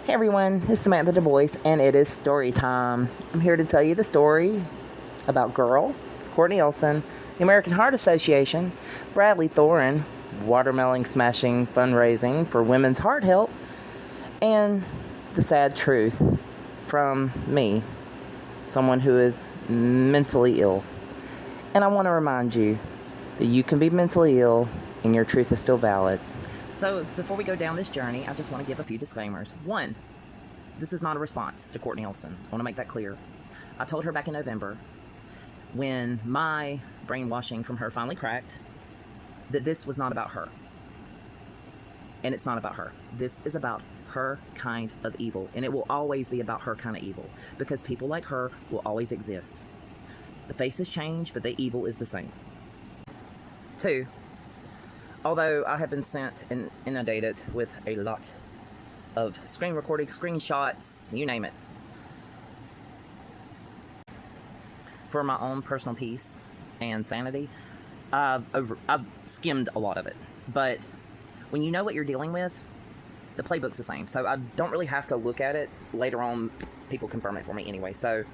Hey everyone, it's Samantha Du Bois, and it is story time. I'm here to tell you the story about Grrrl, Courtney Olson, the American Heart Association, Bradley Thorin, watermelon smashing fundraising for women's heart health, and the sad truth from me, someone who is mentally ill. And I want to remind you that you can be mentally ill and your truth is still valid. So before we go down this journey, I just want to give a few disclaimers. One, this is not a response to Courtney Olson. I want to make that clear. I told her back in November, when my brainwashing from her finally cracked, that this was not about her. And it's not about her. This is about her kind of evil. And it will always be about her kind of evil. Because people like her will always exist. The faces change, but the evil is the same. Two, although I have been sent and inundated with a lot of screen recordings, screenshots, you name it, for my own personal peace and sanity, I've skimmed a lot of it. But when you know what you're dealing with, the playbook's the same. So I don't really have to look at it. Later on, people confirm it for me anyway. So,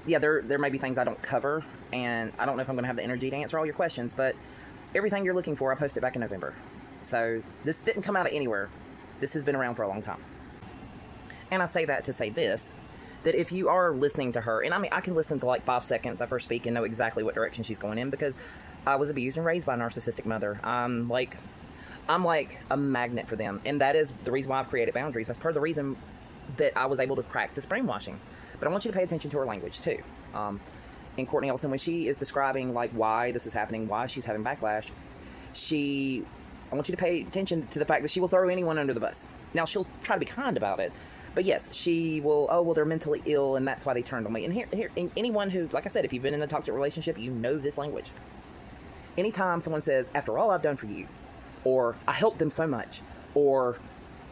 yeah, there may be things I don't cover, and I don't know if I'm going to have the energy to answer all your questions, but everything you're looking for, I posted back in November. So this didn't come out of anywhere. This has been around for a long time. And I say that to say this, that if you are listening to her, and I mean, I can listen to like 5 seconds of her speak and know exactly what direction she's going in, because I was abused and raised by a narcissistic mother. I'm like a magnet for them. And that is the reason why I've created boundaries. That's part of the reason that I was able to crack this brainwashing. But I want you to pay attention to her language too. And Courtney Olson, when she is describing like why this is happening, why she's having backlash, I want you to pay attention to the fact that she will throw anyone under the bus. Now, she'll try to be kind about it, but yes, she will, oh, well, they're mentally ill, and that's why they turned on me. And here, anyone who, like I said, if you've been in a toxic relationship, you know this language. Anytime someone says, after all I've done for you, or I helped them so much, or,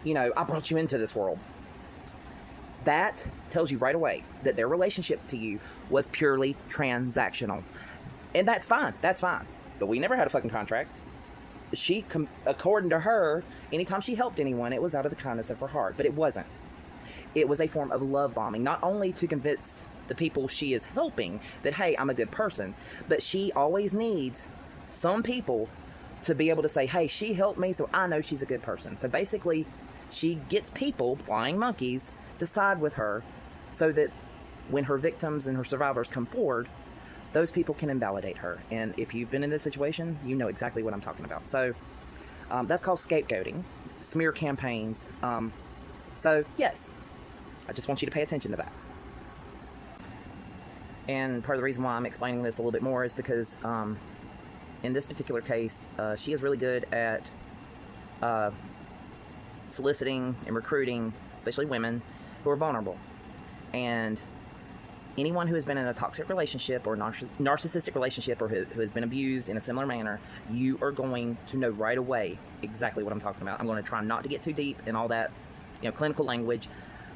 you know, I brought you into this world, that tells you right away that their relationship to you was purely transactional. And that's fine. That's fine. But we never had a fucking contract. According to her, anytime she helped anyone, it was out of the kindness of her heart. But it wasn't. It was a form of love bombing, not only to convince the people she is helping that, hey, I'm a good person, but she always needs some people to be able to say, hey, she helped me, so I know she's a good person. So basically, she gets people, flying monkeys, to side with her so that when her victims and her survivors come forward, those people can invalidate her. And if you've been in this situation, you know exactly what I'm talking about. So that's called scapegoating, smear campaigns. So yes, I just want you to pay attention to that. And part of the reason why I'm explaining this a little bit more is because in this particular case, she is really good at soliciting and recruiting, especially women who are vulnerable. And anyone who has been in a toxic relationship or narcissistic relationship, or who has been abused in a similar manner, you are going to know right away exactly what I'm talking about. I'm going to try not to get too deep in all that, you know, clinical language.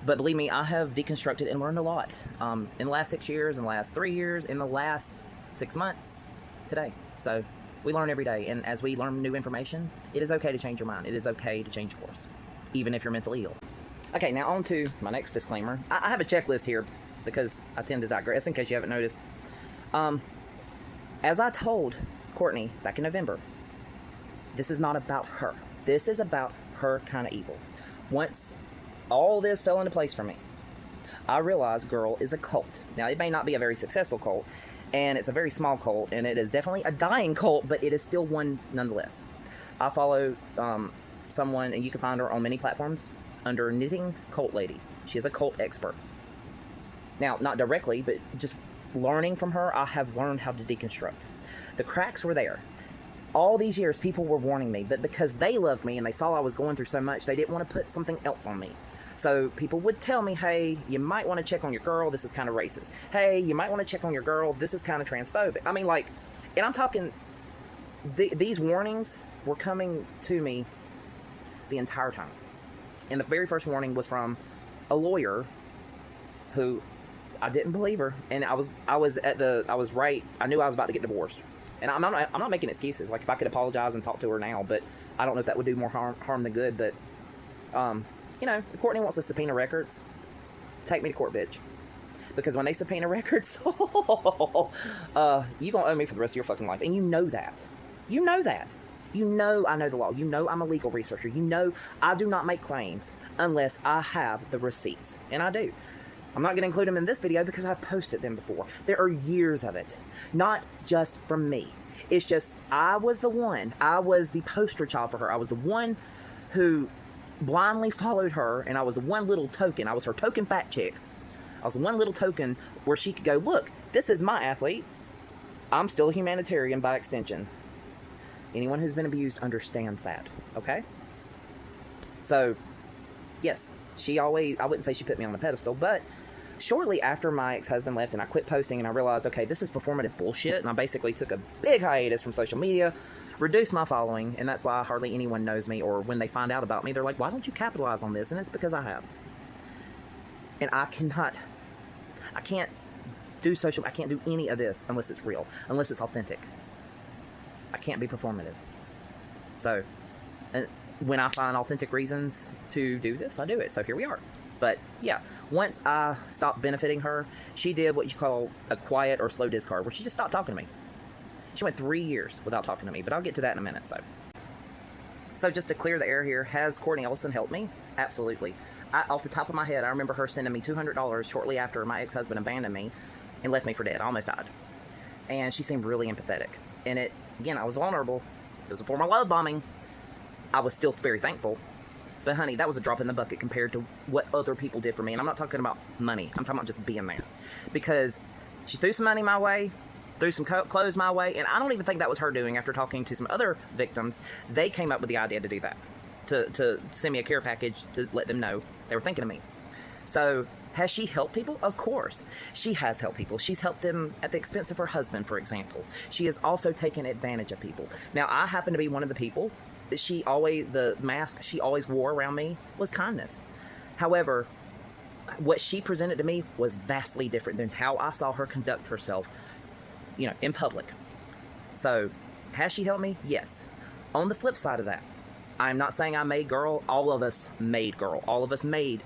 But believe me, I have deconstructed and learned a lot in the last 6 years, in the last 3 years, in the last 6 months today. So we learn every day. And as we learn new information, it is okay to change your mind. It is okay to change course, even if you're mentally ill. Okay, now on to my next disclaimer. I have a checklist here because I tend to digress, in case you haven't noticed. As I told Courtney back in November, this is not about her. This is about her kind of evil. Once all this fell into place for me, I realized Grrrl is a cult. Now, it may not be a very successful cult, and it's a very small cult, and it is definitely a dying cult, but it is still one nonetheless. I follow someone, and you can find her on many platforms, under Knitting Cult Lady. She is a cult expert. Now, not directly, but just learning from her, I have learned how to deconstruct. The cracks were there. All these years, people were warning me, but because they loved me and they saw I was going through so much, they didn't want to put something else on me. So people would tell me, hey, you might want to check on your girl, this is kind of racist. Hey, you might want to check on your girl, this is kind of transphobic. I mean, like, and I'm talking, these warnings were coming to me the entire time. And the very first warning was from a lawyer who I didn't believe her, and I was right. I knew I was about to get divorced, and I'm not making excuses. Like, if I could apologize and talk to her now, but I don't know if that would do more harm than good. But you know, if Courtney wants to subpoena records, take me to court, bitch. Because when they subpoena records, you gonna owe me for the rest of your fucking life. And you know that. You know that. You know I know the law. You know I'm a legal researcher. You know I do not make claims unless I have the receipts. And I do. I'm not going to include them in this video because I've posted them before. There are years of it. Not just from me. It's just I was the one. I was the poster child for her. I was the one who blindly followed her. And I was the one little token. I was her token fact chick. I was the one little token where she could go, look, this is my athlete. I'm still a humanitarian by extension. Anyone who's been abused understands that, okay? So, yes, I wouldn't say she put me on a pedestal, but shortly after my ex-husband left and I quit posting and I realized, okay, this is performative bullshit, and I basically took a big hiatus from social media, reduced my following, and that's why hardly anyone knows me, or when they find out about me, they're like, why don't you capitalize on this? And it's because I have. And I can't do any of this unless it's real, unless it's authentic. I can't be performative. So, when I find authentic reasons to do this, I do it. So here we are. But yeah, once I stopped benefiting her, she did what you call a quiet or slow discard, where she just stopped talking to me. She went 3 years without talking to me, but I'll get to that in a minute. So just to clear the air here, has Courtney Ellison helped me? Absolutely. Off the top of my head, I remember her sending me $200 shortly after my ex-husband abandoned me and left me for dead. I almost died. And she seemed really empathetic. And again, I was vulnerable. It was a form of love bombing. I was still very thankful. But honey, that was a drop in the bucket compared to what other people did for me. And I'm not talking about money. I'm talking about just being there. Because she threw some money my way, threw some clothes my way, and I don't even think that was her doing. After talking to some other victims, they came up with the idea to do that. To send me a care package to let them know they were thinking of me. So, has she helped people? Of course. She has helped people. She's helped them at the expense of her husband, for example. She has also taken advantage of people. Now, I happen to be one of the people that the mask she always wore around me was kindness. However, what she presented to me was vastly different than how I saw her conduct herself, you know, in public. So, has she helped me? Yes. On the flip side of that, I'm not saying I made Grrrl. All of us made Grrrl. All of us made,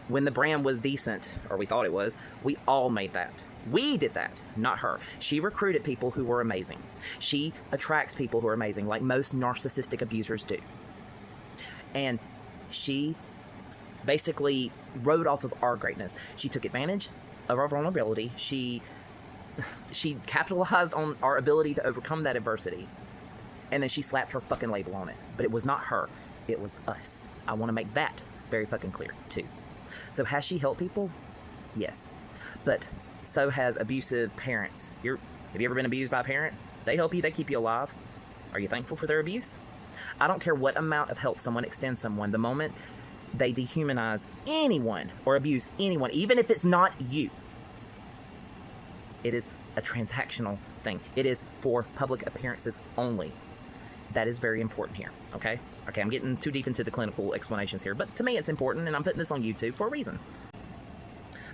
when the brand was decent, or we thought it was, we all made that. We did that, not her. She recruited people who were amazing. She attracts people who are amazing, like most narcissistic abusers do. And she basically rode off of our greatness. She took advantage of our vulnerability. She capitalized on our ability to overcome that adversity. And then she slapped her fucking label on it. But it was not her. It was us. I want to make that very fucking clear, too. So has she helped people? Yes. But so has abusive parents. Have you ever been abused by a parent? They help you. They keep you alive. Are you thankful for their abuse? I don't care what amount of help someone extends someone. The moment they dehumanize anyone or abuse anyone, even if it's not you, it is a transactional thing. It is for public appearances only. That is very important here, okay? Okay, I'm getting too deep into the clinical explanations here, but to me it's important, and I'm putting this on YouTube for a reason.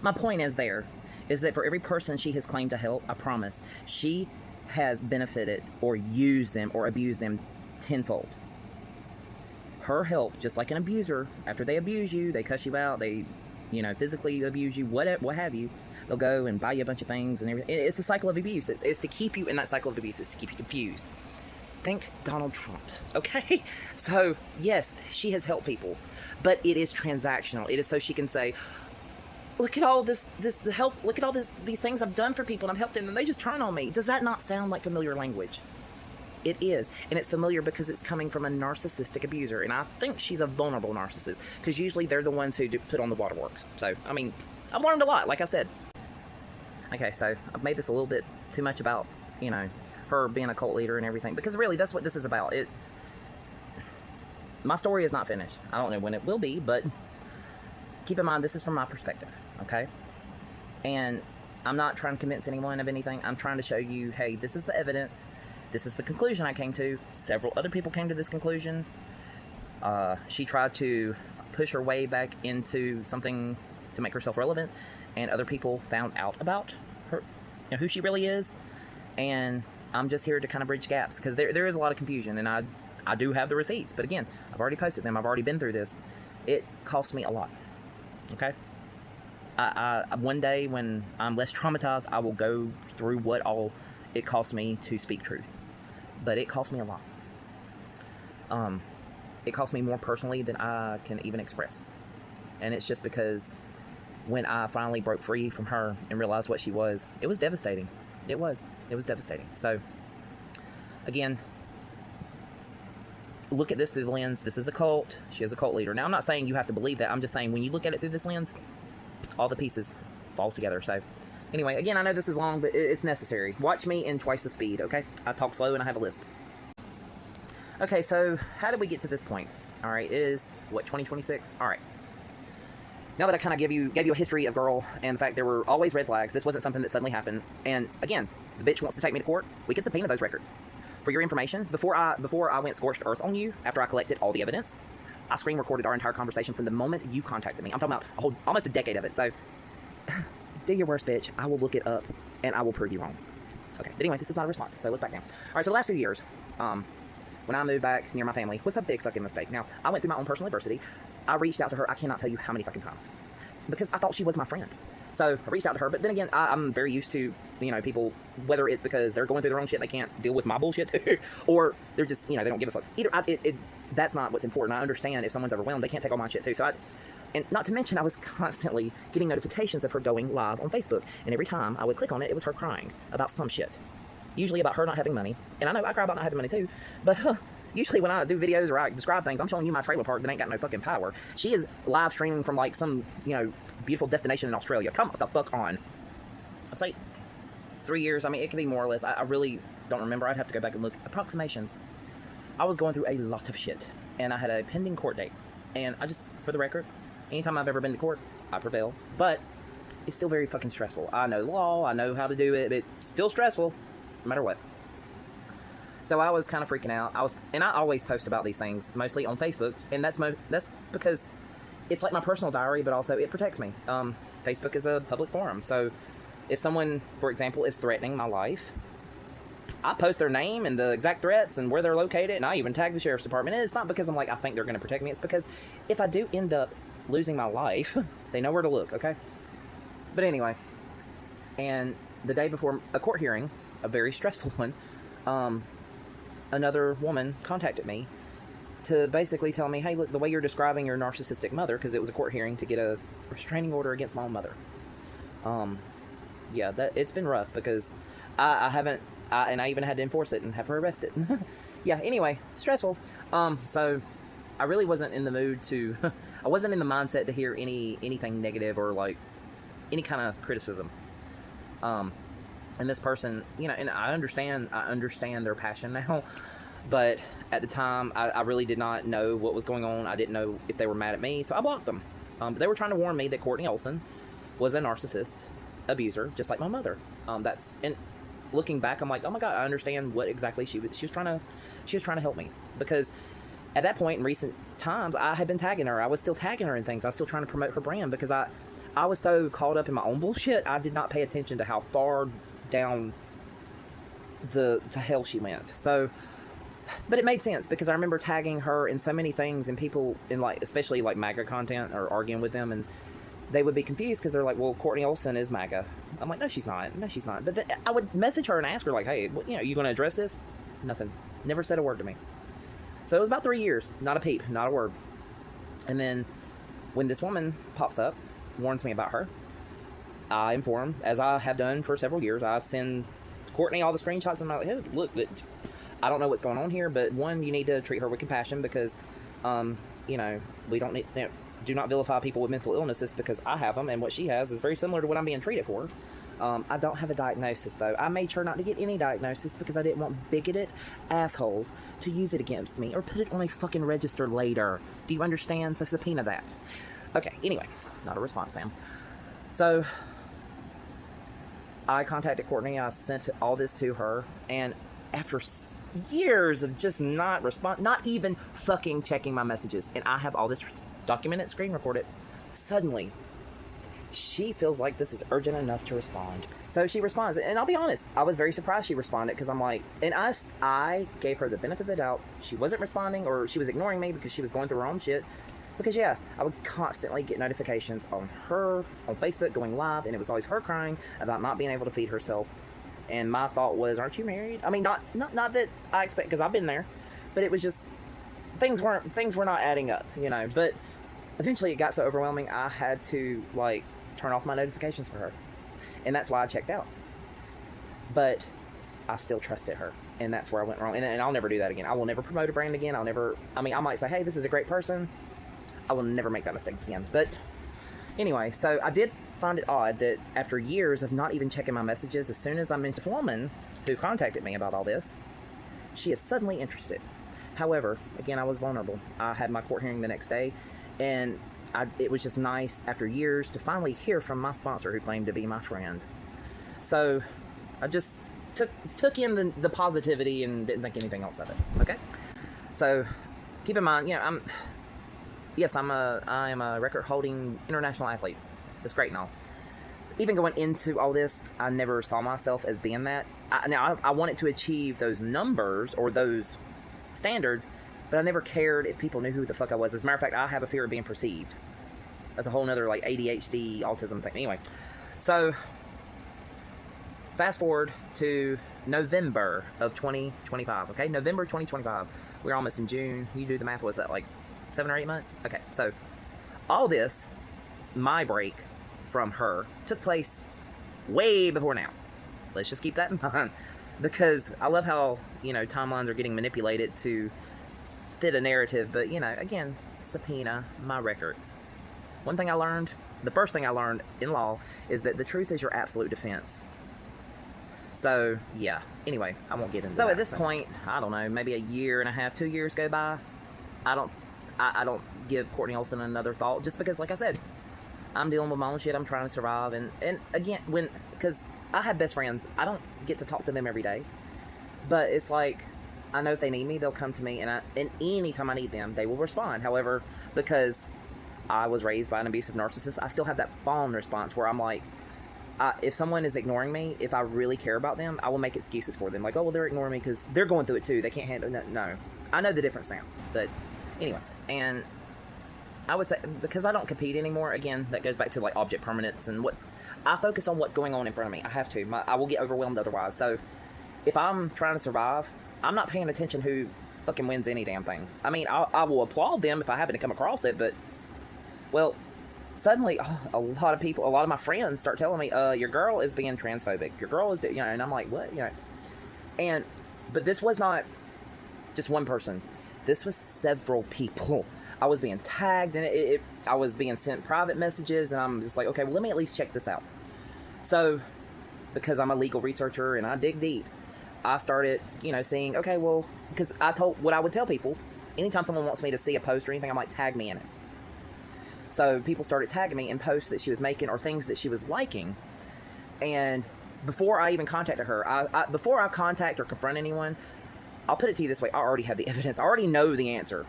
My point is that for every person she has claimed to help, I promise, she has benefited or used them or abused them tenfold. Her help, just like an abuser, after they abuse you, they cuss you out, they, you know, physically abuse you, what have you, they'll go and buy you a bunch of things and everything. It's a cycle of abuse. It's to keep you in that cycle of abuse. It's to keep you confused. Think Donald Trump, okay? So, yes, she has helped people, but it is transactional. It is so she can say, look at all this help, look at all these things I've done for people, and I've helped them, and they just turn on me. Does that not sound like familiar language? It is, and it's familiar because it's coming from a narcissistic abuser, and I think she's a vulnerable narcissist, because usually they're the ones who put on the waterworks. So, I mean, I've learned a lot, like I said. Okay, so I've made this a little bit too much about, you know, her being a cult leader and everything, because really that's what this is about. My story is not finished. I don't know when it will be, but keep in mind this is from my perspective, okay? And I'm not trying to convince anyone of anything. I'm trying to show you, hey, this is the evidence. This is the conclusion I came to. Several other people came to this conclusion. She tried to push her way back into something to make herself relevant, and other people found out about her, you know, who she really is, and I'm just here to kind of bridge gaps, because there is a lot of confusion, and I do have the receipts, but again, I've already posted them, I've already been through this, It cost me a lot. Okay? One day when I'm less traumatized, I will go through what all it cost me to speak truth. But it cost me a lot. It cost me more personally than I can even express. And it's just because when I finally broke free from her and realized what she was, it was devastating. It was devastating. So, again, look at this through the lens. This is a cult. She is a cult leader. Now, I'm not saying you have to believe that. I'm just saying when you look at it through this lens, all the pieces falls together. So, anyway, again, I know this is long, but it's necessary. Watch me in twice the speed, okay? I talk slow and I have a lisp. Okay, so how did we get to this point? All right, it is, what, 2026? All right. Now that I kind of gave you a history of Grrrl and the fact there were always red flags, this wasn't something that suddenly happened. And again, the bitch wants to take me to court. We can subpoena those records. For your information, before I went scorched earth on you, after I collected all the evidence, I screen recorded our entire conversation from the moment you contacted me. I'm talking about almost a decade of it. So, do your worst, bitch. I will look it up and I will prove you wrong. Okay, but anyway, this is not a response, so let's back down. All right, so the last few years, when I moved back near my family, was a big fucking mistake. Now, I went through my own personal adversity. I reached out to her, I cannot tell you how many fucking times, because I thought she was my friend. So I reached out to her, but then again, I'm very used to, people, whether it's because they're going through their own shit, they can't deal with my bullshit too, or they're just, they don't give a fuck. Either, that's not what's important. I understand if someone's overwhelmed, they can't take all my shit too. So and not to mention, I was constantly getting notifications of her going live on Facebook, and every time I would click on it, it was her crying about some shit. Usually about her not having money, and I know I cry about not having money too, but usually when I do videos or I describe things, I'm showing you my trailer park that ain't got no fucking power. She is live streaming from like some, beautiful destination in Australia. Come the fuck on. I'd say 3 years. I mean, it could be more or less. I really don't remember. I'd have to go back and look. Approximations. I was going through a lot of shit, and I had a pending court date. And I just, for the record, anytime I've ever been to court, I prevail. But it's still very fucking stressful. I know law. I know how to do it, but it's still stressful, no matter what. So I was kind of freaking out. I always post about these things, mostly on Facebook, and that's because it's like my personal diary, but also it protects me. Facebook is a public forum, so if someone, for example, is threatening my life, I post their name and the exact threats and where they're located, and I even tag the sheriff's department. And it's not because I'm like, I think they're going to protect me. It's because if I do end up losing my life, they know where to look, okay? But anyway, and the day before a court hearing, a very stressful one, another woman contacted me to basically tell me, hey, look, the way you're describing your narcissistic mother, because it was a court hearing to get a restraining order against my own mother. Yeah, it's been rough because I haven't, and I even had to enforce it and have her arrested. Yeah, anyway, stressful. So I really wasn't in the mood to, I wasn't in the mindset to hear anything negative or like any kind of criticism. And this person, and I understand their passion now, but at the time, I really did not know what was going on. I didn't know if they were mad at me, so I blocked them. But they were trying to warn me that Courtney Olson was a narcissist abuser, just like my mother. And looking back, I'm like, oh my God, I understand what exactly she was trying to help me, because at that point in recent times, I had been tagging her. I was still tagging her in things. I was still trying to promote her brand because I was so caught up in my own bullshit. I did not pay attention to how far down to hell she went. So, but it made sense because I remember tagging her in so many things, and people in especially MAGA content, or arguing with them, and they would be confused because they're like, well, Courtney Olson is MAGA. I'm like, no, she's not. No, she's not. But I would message her and ask her like, hey, you going to address this? Nothing. Never said a word to me. So it was about 3 years. Not a peep. Not a word. And then when this woman pops up, warns me about her, I inform, as I have done for several years. I send Courtney all the screenshots, and I'm like, hey, look, I don't know what's going on here, but one, you need to treat her with compassion because, we don't need, do not vilify people with mental illnesses because I have them, and what she has is very similar to what I'm being treated for. I don't have a diagnosis, though. I made sure not to get any diagnosis because I didn't want bigoted assholes to use it against me or put it on a fucking register later. Do you understand? So subpoena that. Okay, anyway, not a response, Sam. So I contacted Courtney. I sent all this to her, and after years of just not even fucking checking my messages, and I have all this documented, screen recorded, suddenly she feels like this is urgent enough to respond. So she responds, and I'll be honest, I was very surprised she responded, because I'm like, and I gave her the benefit of the doubt. She wasn't responding, or she was ignoring me because she was going through her own shit. Because, yeah, I would constantly get notifications on her, on Facebook, going live, and it was always her crying about not being able to feed herself. And my thought was, aren't you married? I mean, not that I expect, because I've been there, but it was just, things were not adding up, you know. But eventually it got so overwhelming, I had to, like, turn off my notifications for her. And that's why I checked out. But I still trusted her. And that's where I went wrong. And I'll never do that again. I will never promote a brand again. I might say, hey, this is a great person. I will never make that mistake again. But anyway, so I did find it odd that after years of not even checking my messages, as soon as I met this woman who contacted me about all this, she is suddenly interested. However, again, I was vulnerable. I had my court hearing the next day, and it was just nice after years to finally hear from my sponsor who claimed to be my friend. So I just took in the positivity and didn't think anything else of it. Okay? So keep in mind, you know, I am a record-holding international athlete. That's great and all. Even going into all this, I never saw myself as being that. I wanted to achieve those numbers or those standards, but I never cared if people knew who the fuck I was. As a matter of fact, I have a fear of being perceived. That's a whole nother, like, ADHD, autism thing. Anyway, so fast forward to November of 2025, okay? November 2025. We're almost in June. You do the math. Was that, like, 7 or 8 months? Okay, so all this, my break from her, took place way before now. Let's just keep that in mind, because I love how, you know, timelines are getting manipulated to fit a narrative. But, you know, again, subpoena my records. One thing I learned, the first thing I learned in law, is that the truth is your absolute defense. So, yeah. Anyway, I won't get into that. So at this point, I don't know, maybe a year and a half, 2 years go by. I don't give Courtney Olson another thought, just because, like I said, I'm dealing with my own shit. I'm trying to survive. And again, because I have best friends, I don't get to talk to them every day. But it's like, I know if they need me, they'll come to me. And anytime I need them, they will respond. However, because I was raised by an abusive narcissist, I still have that fawn response where I'm like, if someone is ignoring me, if I really care about them, I will make excuses for them. Like, oh, well, they're ignoring me because they're going through it too. They can't handle it. No. I know the difference now. But anyway, and I would say, because I don't compete anymore, again, that goes back to, like, object permanence and I focus on what's going on in front of me. I have to. I will get overwhelmed otherwise. So if I'm trying to survive, I'm not paying attention who fucking wins any damn thing. I mean, I will applaud them if I happen to come across it, but, well, suddenly, a lot of my friends start telling me, your girl is being transphobic. Your girl is, you know, and I'm like, what? You know, but this was not just one person. This was several people. I was being tagged, and I was being sent private messages, and I'm just like, okay, well, let me at least check this out. So, because I'm a legal researcher and I dig deep, I started, you know, seeing, okay, well, because what I would tell people, anytime someone wants me to see a post or anything, I'm like, tag me in it. So people started tagging me in posts that she was making or things that she was liking. And before I even contacted her, before I contact or confront anyone, I'll put it to you this way, I already have the evidence. I already know the answer.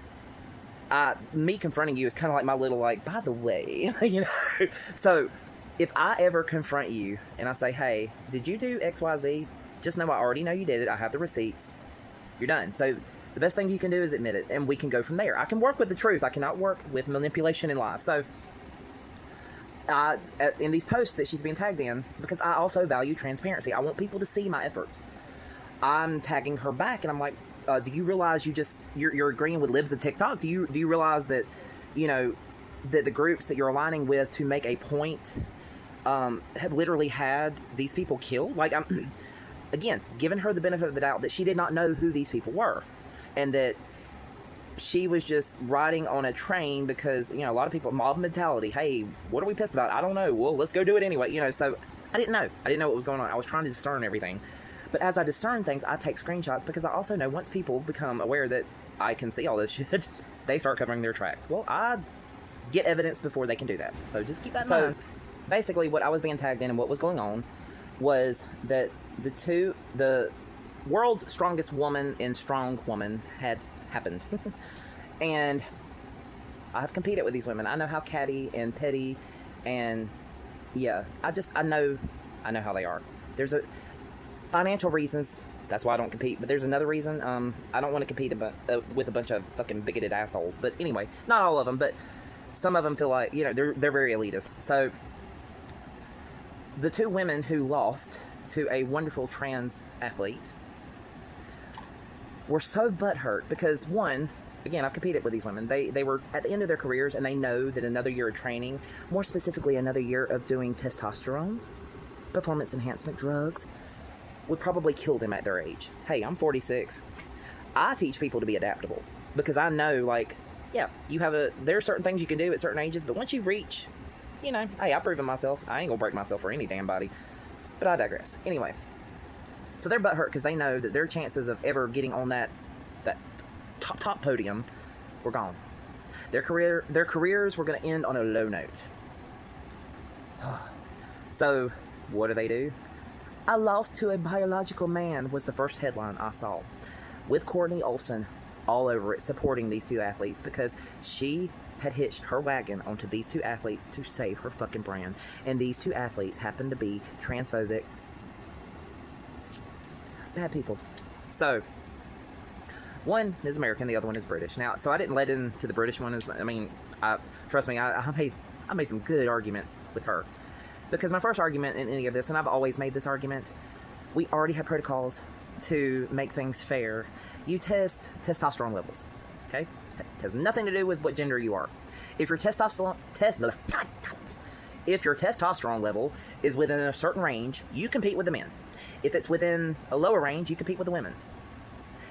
Me confronting you is kind of like my little, like, by the way, you know. So if I ever confront you and I say, hey, did you do XYZ? Just know I already know you did it. I have the receipts. You're done. So the best thing you can do is admit it, and we can go from there. I can work with the truth. I cannot work with manipulation and lies. So in these posts that she's being tagged in, because I also value transparency, I want people to see my efforts. I'm tagging her back, and I'm like, do you realize you're agreeing with libs of TikTok? Do you realize that, you know, that the groups that you're aligning with to make a point have literally had these people killed? Like, I'm again giving her the benefit of the doubt that she did not know who these people were, and that she was just riding on a train because, you know, a lot of people, mob mentality. Hey, what are we pissed about? I don't know. Well, let's go do it anyway. You know, so I didn't know what was going on. I was trying to discern everything. But as I discern things, I take screenshots, because I also know once people become aware that I can see all this shit, they start covering their tracks. Well, I get evidence before they can do that. So just keep that in mind. Basically, what I was being tagged in and what was going on was that the world's strongest woman and strong woman had happened. And I have competed with these women. I know how catty and petty, and yeah, I know how they are. There's financial reasons, that's why I don't compete, but there's another reason. I don't want to compete with a bunch of fucking bigoted assholes. But anyway, not all of them, but some of them feel like, you know, they're very elitist. So the two women who lost to a wonderful trans athlete were so butthurt because, one, again, I've competed with these women. They were at the end of their careers, and they know that another year of training, more specifically another year of doing testosterone, performance enhancement drugs, would probably kill them at their age. Hey, I'm 46. I teach people to be adaptable because I know, like, yeah, there are certain things you can do at certain ages, but once you reach, you know, hey, I've proven myself. I ain't gonna break myself for any damn body. But I digress. Anyway, so they're butthurt because they know that their chances of ever getting on that top podium were gone. Their careers were going to end on a low note. So, what do? I lost to a biological man was the first headline I saw, with Courtney Olsen all over it, supporting these two athletes because she had hitched her wagon onto these two athletes to save her fucking brand. And these two athletes happened to be transphobic bad people. So, one is American, the other one is British. Now, so I didn't let into the British one. Trust me, I made some good arguments with her. Because my first argument in any of this, and I've always made this argument, we already have protocols to make things fair. You test testosterone levels, okay? It has nothing to do with what gender you are. If your testosterone level is within a certain range, you compete with the men. If it's within a lower range, you compete with the women.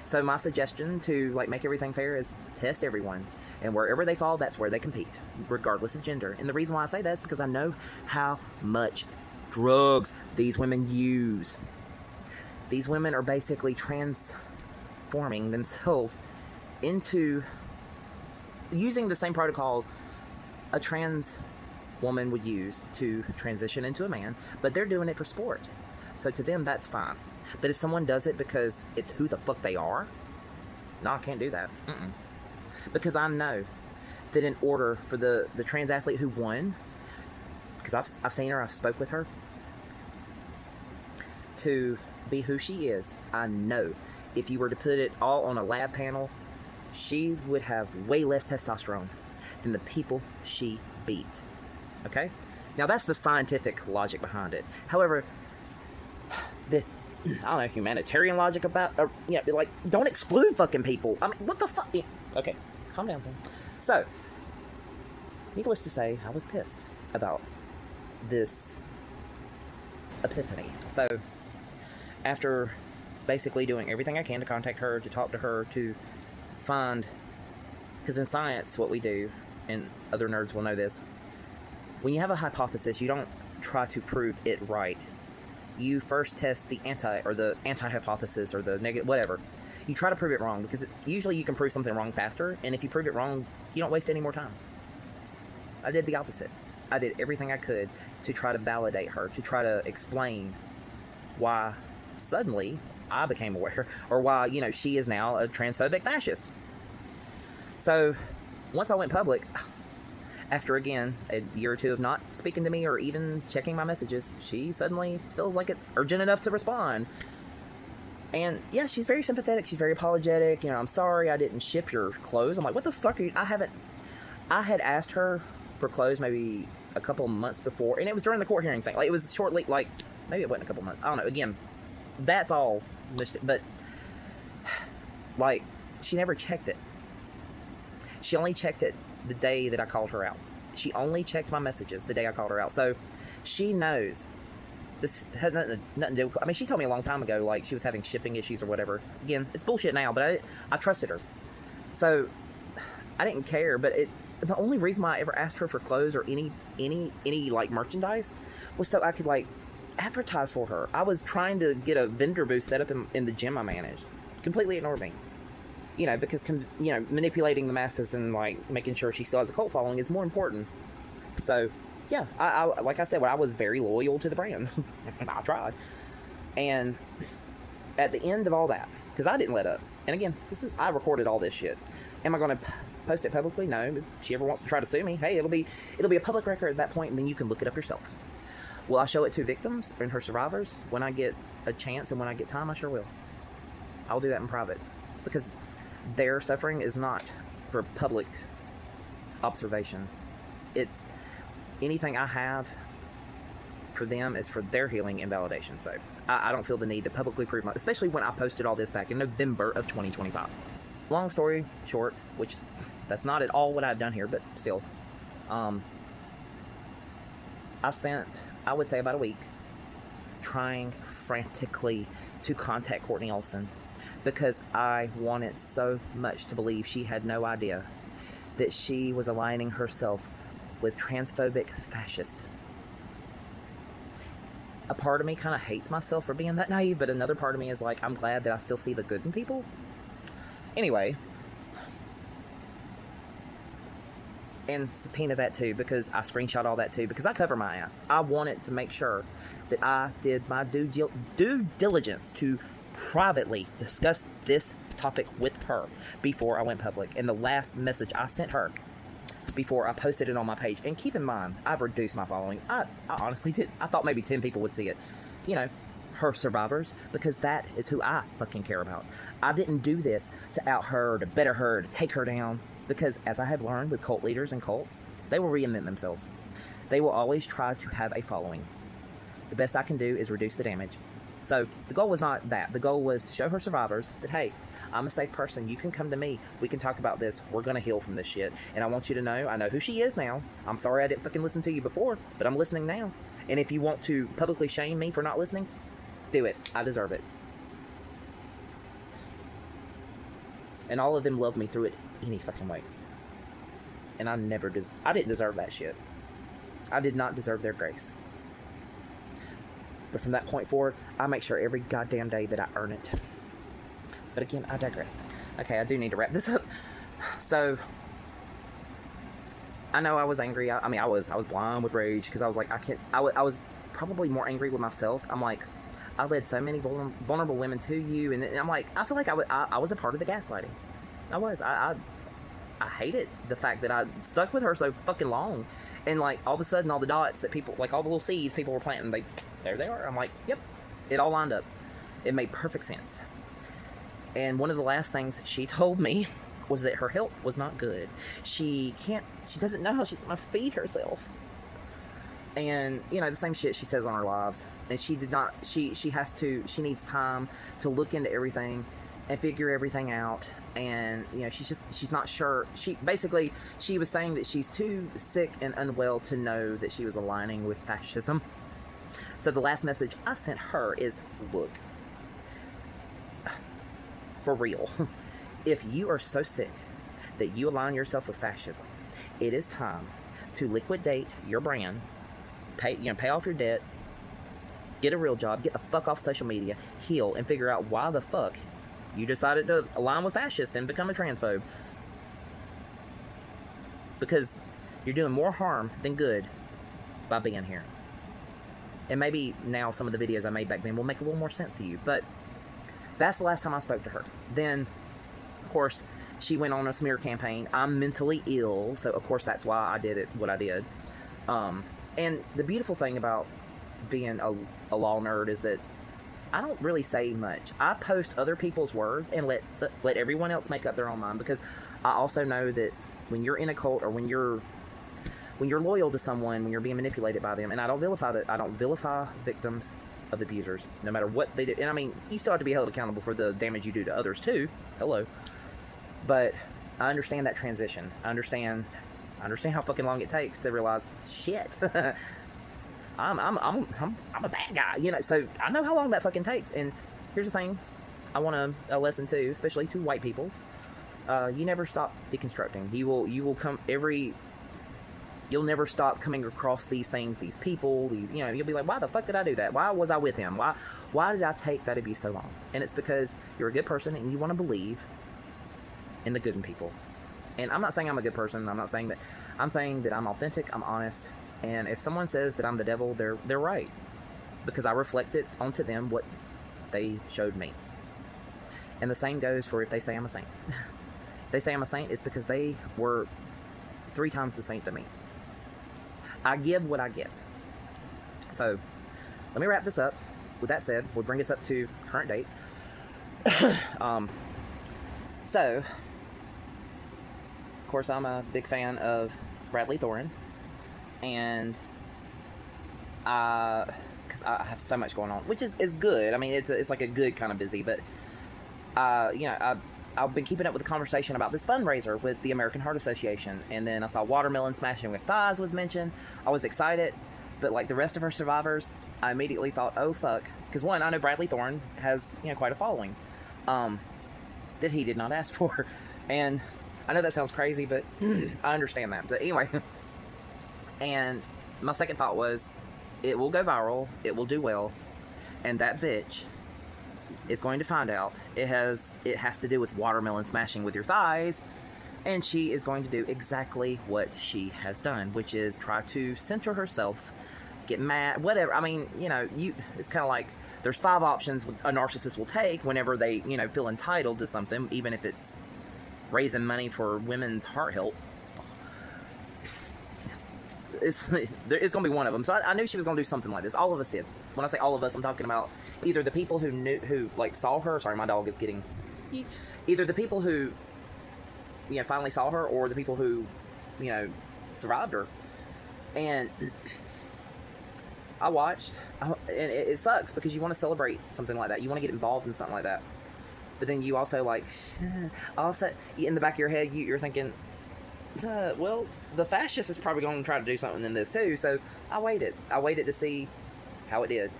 So my suggestion to make everything fair is test everyone, and wherever they fall, that's where they compete, regardless of gender. And the reason why I say that is because I know how much drugs these women use. These women are basically transforming themselves into using the same protocols a trans woman would use to transition into a man, but they're doing it for sport. So to them, that's fine. But if someone does it because it's who the fuck they are, no, I can't do that. Because I know that in order for the trans athlete who won, because I've seen her, I've spoke with her, to be who she is, I know if you were to put it all on a lab panel, she would have way less testosterone than the people she beat. Okay? Now that's the scientific logic behind it. However, the humanitarian logic about, don't exclude fucking people. I mean, what the fuck? Okay, calm down, son. So, needless to say, I was pissed about this epiphany. So, after basically doing everything I can to contact her, to talk to her, to find, because in science, what we do, and other nerds will know this, when you have a hypothesis, you don't try to prove it right. You first test the anti-hypothesis or the negative, whatever. You try to prove it wrong, because usually you can prove something wrong faster, and if you prove it wrong, you don't waste any more time. I did the opposite. I did everything I could to try to validate her, to try to explain why suddenly I became aware, or why, she is now a transphobic fascist. So, once I went public, after, again, a year or two of not speaking to me or even checking my messages, she suddenly feels like it's urgent enough to respond. And, yeah, she's very sympathetic. She's very apologetic. I'm sorry I didn't ship your clothes. I'm like, what the fuck are you... I had asked her for clothes maybe a couple months before, and it was during the court hearing thing. It was shortly, maybe it wasn't a couple months. I don't know. Again, that's all. But, she never checked it. She only checked it the day that I called her out. She only checked my messages the day I called her out. So she knows this has nothing to do with... she told me a long time ago, she was having shipping issues or whatever. Again, it's bullshit now, but I trusted her. So I didn't care, but the only reason why I ever asked her for clothes or any merchandise was so I could advertise for her. I was trying to get a vendor booth set up in the gym I managed. Completely ignored me. Because, manipulating the masses and, making sure she still has a cult following is more important. So, yeah, I like I said, I was very loyal to the brand. I tried. And at the end of all that, because I didn't let up, and again, I recorded all this shit. Am I going to post it publicly? No. If she ever wants to try to sue me, hey, it'll be a public record at that point, and then you can look it up yourself. Will I show it to victims and her survivors when I get a chance and when I get time? I sure will. I'll do that in private. Because their suffering is not for public observation. it's anything I have for them is for their healing and validation. So I don't feel the need to publicly prove my, especially when I posted all this back in November of 2025. Long story short, which that's not at all what I've done here, but still, I spent, I would say, about a week trying frantically to contact Courtney Olson because I wanted so much to believe she had no idea that she was aligning herself with transphobic fascists. A part of me kind of hates myself for being that naive, but another part of me is like, I'm glad that I still see the good in people. Anyway, and subpoena that too, because I screenshot all that too, because I cover my ass. I wanted to make sure that I did my due diligence to privately discuss this topic with her before I went public. And the last message I sent her before I posted it on my page, and keep in mind, I've reduced my following. I honestly did. I thought maybe 10 people would see it. You know, her survivors, because that is who I fucking care about. I didn't do this to out her, to better her, to take her down, because as I have learned with cult leaders and cults, they will reinvent themselves. They will always try to have a following. The best I can do is reduce the damage. So the goal was not that. The goal was to show her survivors that, hey, I'm a safe person. You can come to me. We can talk about this. We're going to heal from this shit. And I want you to know, I know who she is now. I'm sorry I didn't fucking listen to you before, but I'm listening now. And if you want to publicly shame me for not listening, do it. I deserve it. And all of them loved me through it any fucking way. And I didn't deserve that shit. I did not deserve their grace. But from that point forward, I make sure every goddamn day that I earn it. But again, I digress. Okay, I do need to wrap this up. So, I know I was angry. I was blind with rage because I was like, I was probably more angry with myself. I'm like, I led so many vulnerable women to you, and I'm like, I feel like I was a part of the gaslighting. I was. I hated the fact that I stuck with her so fucking long, and like all of a sudden, all the dots that people, like all the little seeds people were planting, there they are. I'm like, yep, it all lined up. It made perfect sense. And one of the last things she told me was that her health was not good. She doesn't know how she's gonna feed herself. And, you know, the same shit she says on her lives. And she needs time to look into everything and figure everything out. And, you know, she's not sure. She was saying that she's too sick and unwell to know that she was aligning with fascism. So the last message I sent her is, look, for real, if you are so sick that you align yourself with fascism, it is time to liquidate your brand, pay off your debt, get a real job, get the fuck off social media, heal, and figure out why the fuck you decided to align with fascists and become a transphobe. Because you're doing more harm than good by being here. And maybe now some of the videos I made back then will make a little more sense to you, but that's the last time I spoke to her. Then, of course, she went on a smear campaign. I'm mentally ill, so of course that's why I did what I did. And the beautiful thing about being a law nerd is that I don't really say much. I post other people's words and let everyone else make up their own mind, because I also know that when you're in a cult, or when you're loyal to someone, when you're being manipulated by them, and I don't vilify victims of abusers, no matter what they do. And I mean, you still have to be held accountable for the damage you do to others too. Hello. But I understand that transition. I understand how fucking long it takes to realize, shit, I'm a bad guy, you know. So I know how long that fucking takes. And here's the thing, I want a lesson too, especially to white people. You never stop deconstructing. You'll never stop coming across these things, these people, you'll be like, why the fuck did I do that? Why was I with him? Why did I take that abuse so long? And it's because you're a good person and you want to believe in the good in people. And I'm not saying I'm a good person. I'm saying that I'm authentic, I'm honest. And if someone says that I'm the devil, they're right. Because I reflected onto them what they showed me. And the same goes for if they say I'm a saint. If they say I'm a saint, it's because they were 3 times the saint to me. I give what I get. So, let me wrap this up. With that said, we'll bring us up to current date. So, of course, I'm a big fan of Bradley Thorin. and because I have so much going on, which is good. I mean, it's like a good kind of busy, but I've been keeping up with the conversation about this fundraiser with the American Heart Association, and then I saw watermelon smashing with thighs was mentioned. I was excited, but like the rest of our survivors, I immediately thought, oh fuck, because one, I know Bradley Thorne has quite a following, that he did not ask for, and I know that sounds crazy, but I understand that. But anyway, and my second thought was, it will go viral, it will do well, and that bitch is going to find out it has to do with watermelon smashing with your thighs, and she is going to do exactly what she has done, which is try to center herself, get mad, whatever. I mean, it's kind of like there's 5 options a narcissist will take whenever they feel entitled to something, even if it's raising money for women's heart health. It's going to be one of them. So I knew she was going to do something like this. All of us did. When I say all of us, I'm talking about either the people who saw her. Sorry, my dog is getting. Either the people who, finally saw her, or the people who, survived her. And I watched, and it sucks because you want to celebrate something like that. You want to get involved in something like that. But then you also also in the back of your head, you're thinking, well, the fascist is probably going to try to do something in this too. So I waited to see how it did.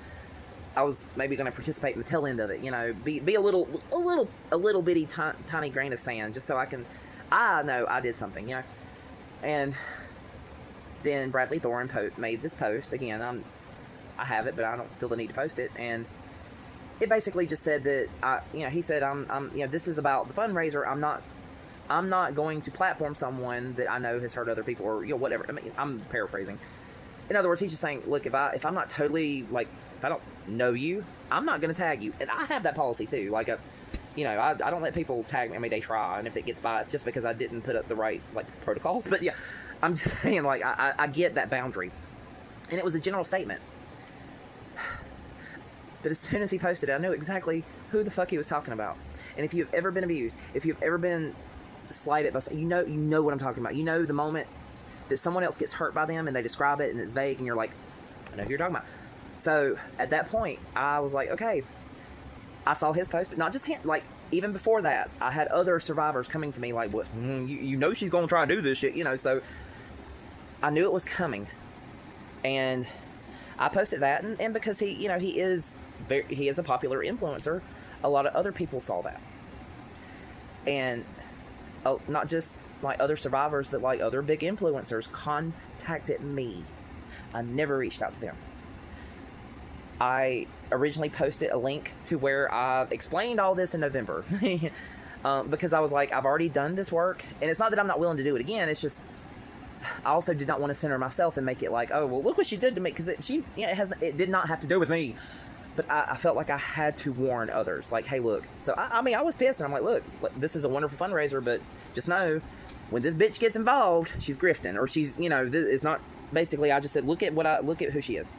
I was maybe going to participate in the tail end of it, be a little bitty tiny grain of sand, just so I know I did something, And then Bradley Thorne made this post again. I have it, but I don't feel the need to post it, and it basically just said that he said this is about the fundraiser. I'm not going to platform someone that I know has hurt other people, or whatever. I mean, I'm paraphrasing. In other words, he's just saying, look, if I'm not totally if I don't know you, I'm not going to tag you, and I have that policy too. I don't let people tag me. I mean, they try, and if it gets by, it's just because I didn't put up the right protocols. But yeah, I'm just saying I get that boundary, and it was a general statement. But as soon as he posted it, I knew exactly who the fuck he was talking about. And if you've ever been abused, if you've ever been slighted by someone, you know what I'm talking about. You know the moment that someone else gets hurt by them and they describe it and it's vague and you're like, I know who you're talking about. So at that point, I was like, okay. I saw his post, but not just him. Even before that, I had other survivors coming to me like, what? She's going to try to do this shit, So I knew it was coming. And I posted that, and because he is a popular influencer, a lot of other people saw that, and not just other survivors, but other big influencers contacted me. I never reached out to them. I originally posted a link to where I explained all this in November, because I was like, I've already done this work, and it's not that I'm not willing to do it again. It's just I also did not want to center myself and make it like, oh, well, look what she did to me, because it did not have to do with me, but I felt like I had to warn others, hey, look. So I was pissed, and I'm like, look, this is a wonderful fundraiser, but just know when this bitch gets involved, she's grifting, or she's it's not. Basically, I just said, look at who she is,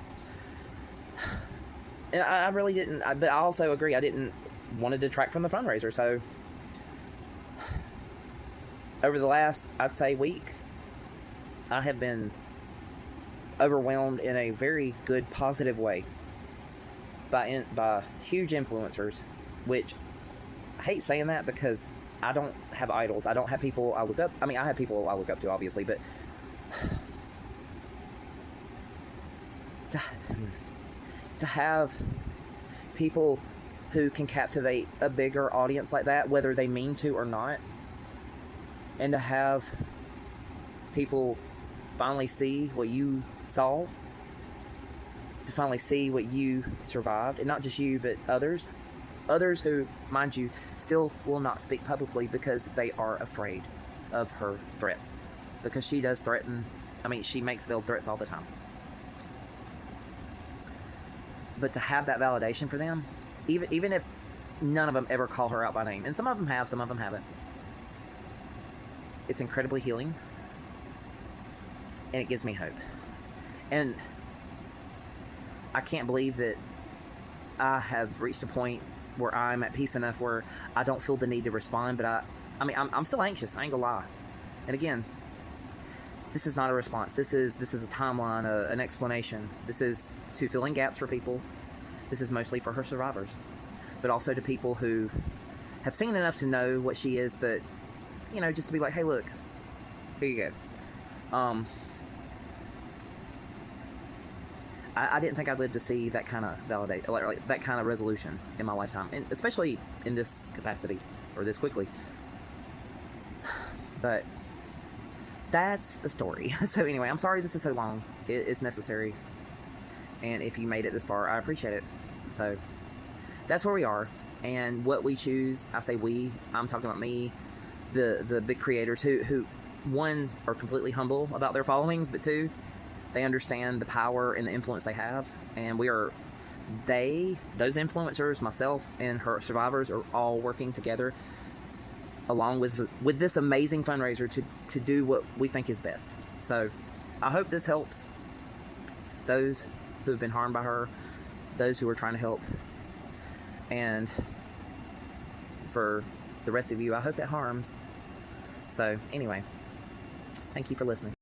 and I really didn't. But I also agree, I didn't want to detract from the fundraiser. So over the last, I'd say, week, I have been overwhelmed in a very good, positive way by huge influencers, which I hate saying that because I don't have idols. I don't have people I look up. I mean, I have people I look up to, obviously, but to have people who can captivate a bigger audience like that, whether they mean to or not, and to have people finally see what you saw, to finally see what you survived, and not just you, but others who, mind you, still will not speak publicly because they are afraid of her threats, because she does threaten. I mean, she makes veiled threats all the time. But to have that validation for them, even if none of them ever call her out by name, and some of them have, some of them haven't, it's incredibly healing, and it gives me hope. And I can't believe that I have reached a point where I'm at peace enough where I don't feel the need to respond, but I mean, I'm still anxious, I ain't gonna lie. And again, this is not a response. This is a timeline, an explanation. This is to fill in gaps for people. This is mostly for her survivors, but also to people who have seen enough to know what she is, but you know, just to be like, hey, look, here you go. I didn't think I'd live to see that kind of like that kind of resolution in my lifetime, and especially in this capacity or this quickly. But that's the story. So anyway, I'm sorry this is so long. It's necessary, and if you made it this far, I appreciate it. So that's where we are, and what we choose. I say we. I'm talking about me, the big creators who one are completely humble about their followings, but two, they understand the power and the influence they have, and those influencers, myself and her survivors, are all working together along with this amazing fundraiser to do what we think is best. So I hope this helps those who have been harmed by her, those who are trying to help, and for the rest of you, I hope it harms. So anyway, thank you for listening.